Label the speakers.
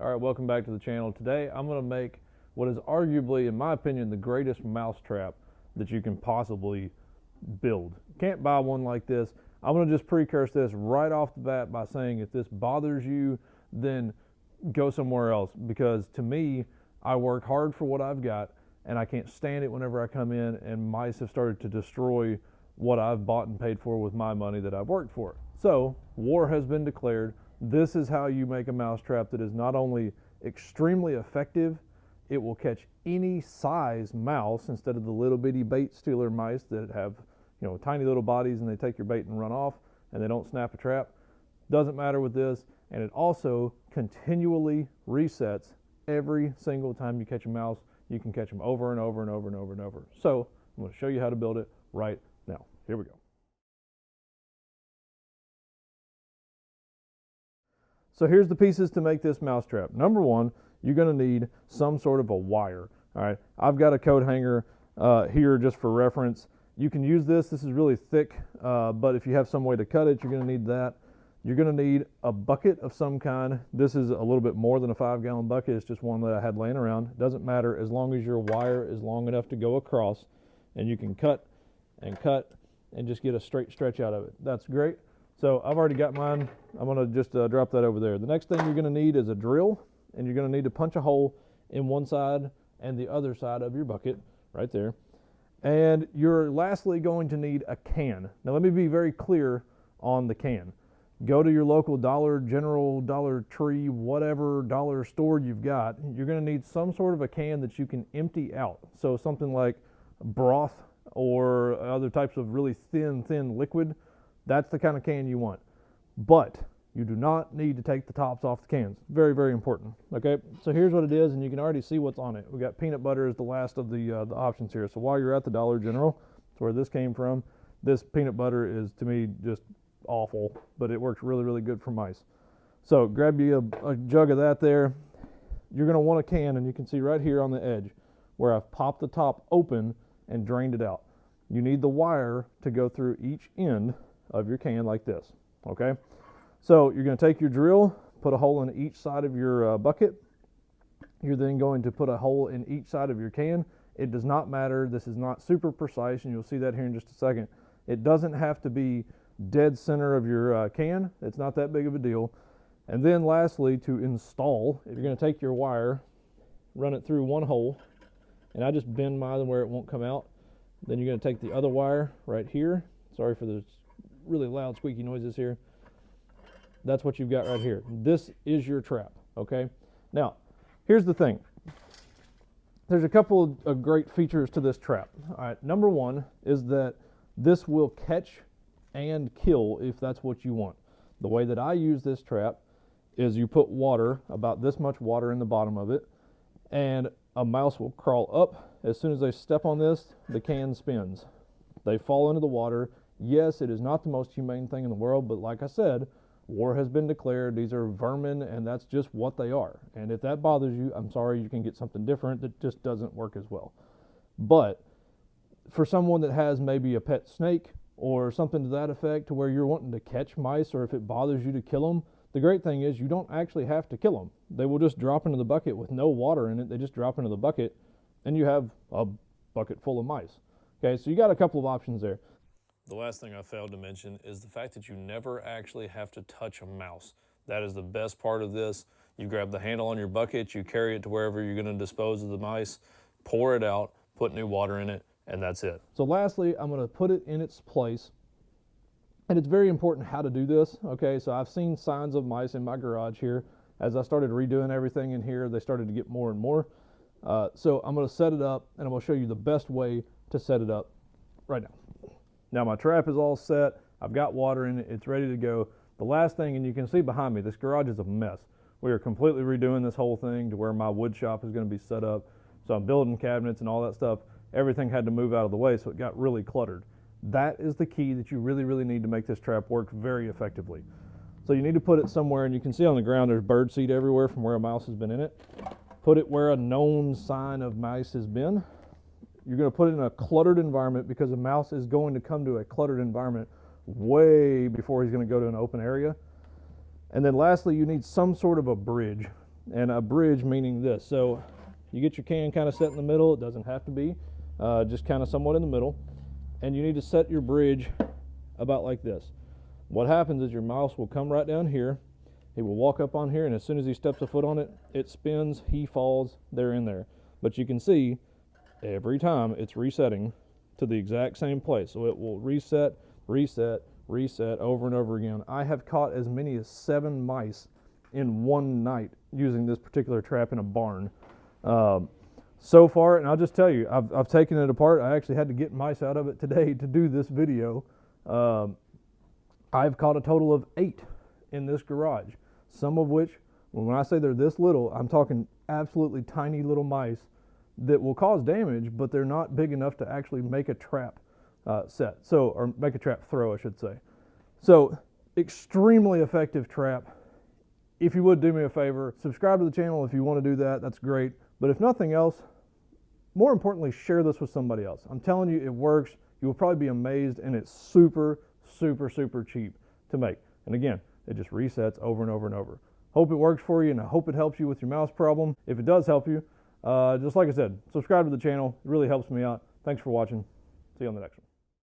Speaker 1: All right, welcome back to the channel. Today I'm going to make what is arguably, in my opinion, the greatest mouse trap that you can possibly build. Can't buy one like this. I'm going to just precurse this right off the bat by saying if this bothers you, then go somewhere else, because to me, I work hard for what I've got and I can't stand it whenever I come in and mice have started to destroy what I've bought and paid for with my money that I've worked for. So, war has been declared. This is how you make a mouse trap that is not only extremely effective, it will catch any size mouse instead of the little bitty bait stealer mice that have, tiny little bodies and they take your bait and run off and they don't snap a trap. Doesn't matter with this, and it also continually resets every single time you catch a mouse. You can catch them over and over and over and over and over. So I'm going to show you how to build it right now. Here we go. So here's the pieces to make this mouse trap. Number one, you're going to need some sort of a wire. All right, I've got a coat hanger here just for reference. You can use this. This is really thick, but if you have some way to cut it, you're going to need that. You're going to need a bucket of some kind. This is a little bit more than a 5-gallon bucket. It's just one that I had laying around. It doesn't matter as long as your wire is long enough to go across and you can cut and just get a straight stretch out of it. That's great. So I've already got mine. I'm going to just drop that over there. The next thing you're going to need is a drill, and you're going to need to punch a hole in one side and the other side of your bucket right there. And you're lastly going to need a can. Now let me be very clear on the can. Go to your local Dollar General, Dollar Tree, whatever dollar store you've got. You're going to need some sort of a can that you can empty out. So something like broth or other types of really thin liquid. That's the kind of can you want. But you do not need to take the tops off the cans. Very, very important. Okay, so here's what it is, and you can already see what's on it. We got peanut butter as the last of the options here. So while you're at the Dollar General, that's where this came from. This peanut butter is, to me, just awful, but it works really, really good for mice. So grab you a jug of that there. You're going to want a can, and you can see right here on the edge where I've popped the top open and drained it out. You need the wire to go through each end of your can like this. Okay, so you're going to take your drill, put a hole in each side of your bucket. You're then going to put a hole in each side of your can. It does not matter. This is not super precise, and you'll see that here in just a second. It doesn't have to be dead center of your can. It's not that big of a deal. And then lastly, to install, you're going to take your wire, run it through one hole, and I just bend mine where it won't come out. Then you're going to take the other wire right here. Sorry for the really loud squeaky noises here. That's what you've got right here. This is your trap, okay? Now, here's the thing. There's a couple of great features to this trap. All right, number one is that this will catch and kill if that's what you want. The way that I use this trap is you put water, about this much water in the bottom of it, and a mouse will crawl up. As soon as they step on this, the can spins. They fall into the water. Yes, it is not the most humane thing in the world, but like I said, war has been declared. These are vermin, and that's just what they are. And if that bothers you, I'm sorry, you can get something different that just doesn't work as well. But for someone that has maybe a pet snake or something to that effect, to where you're wanting to catch mice, or if it bothers you to kill them, the great thing is you don't actually have to kill them. They will just drop into the bucket with no water in it. They just drop into the bucket, and you have a bucket full of mice. Okay, so you got a couple of options there. The last thing I failed to mention is the fact that you never actually have to touch a mouse. That is the best part of this. You grab the handle on your bucket, you carry it to wherever you're going to dispose of the mice, pour it out, put new water in it, and that's it. So lastly, I'm going to put it in its place. And it's very important how to do this, okay? So I've seen signs of mice in my garage here. As I started redoing everything in here, they started to get more and more. So I'm going to set it up, and I'm going to show you the best way to set it up right now. Now my trap is all set. I've got water in it. It's ready to go. The last thing, and you can see behind me, this garage is a mess. We are completely redoing this whole thing to where my wood shop is going to be set up. So I'm building cabinets and all that stuff. Everything had to move out of the way, so it got really cluttered. That is the key that you really, really need to make this trap work very effectively. So you need to put it somewhere, and you can see on the ground there's bird seed everywhere from where a mouse has been in it. Put it where a known sign of mice has been. You're going to put it in a cluttered environment, because a mouse is going to come to a cluttered environment way before he's going to go to an open area. And then lastly, you need some sort of a bridge. and a bridge meaning this. So you get your can kind of set in the middle. It doesn't have to be, just kind of somewhat in the middle. And you need to set your bridge about like this. What happens is your mouse will come right down here. He will walk up on here, and as soon as he steps a foot on it, it spins, he falls, they're in there. But you can see every time it's resetting to the exact same place. So it will reset, reset, reset over and over again. I have caught as many as 7 mice in one night using this particular trap in a barn. So far, and I'll just tell you, I've taken it apart. I actually had to get mice out of it today to do this video. I've caught a total of 8 in this garage, some of which, when I say they're this little, I'm talking absolutely tiny little mice that will cause damage, but they're not big enough to actually make a trap set, or make a trap throw, I should say. So, extremely effective trap. If you would do me a favor, subscribe to the channel if you want to do that, that's great. But if nothing else, more importantly, share this with somebody else. I'm telling you, it works. You will probably be amazed, and it's super, super, super cheap to make. And again, it just resets over and over and over. Hope it works for you, and I hope it helps you with your mouse problem. If it does help you, just like I said, subscribe to the channel. It really helps me out. Thanks for watching. See you on the next one.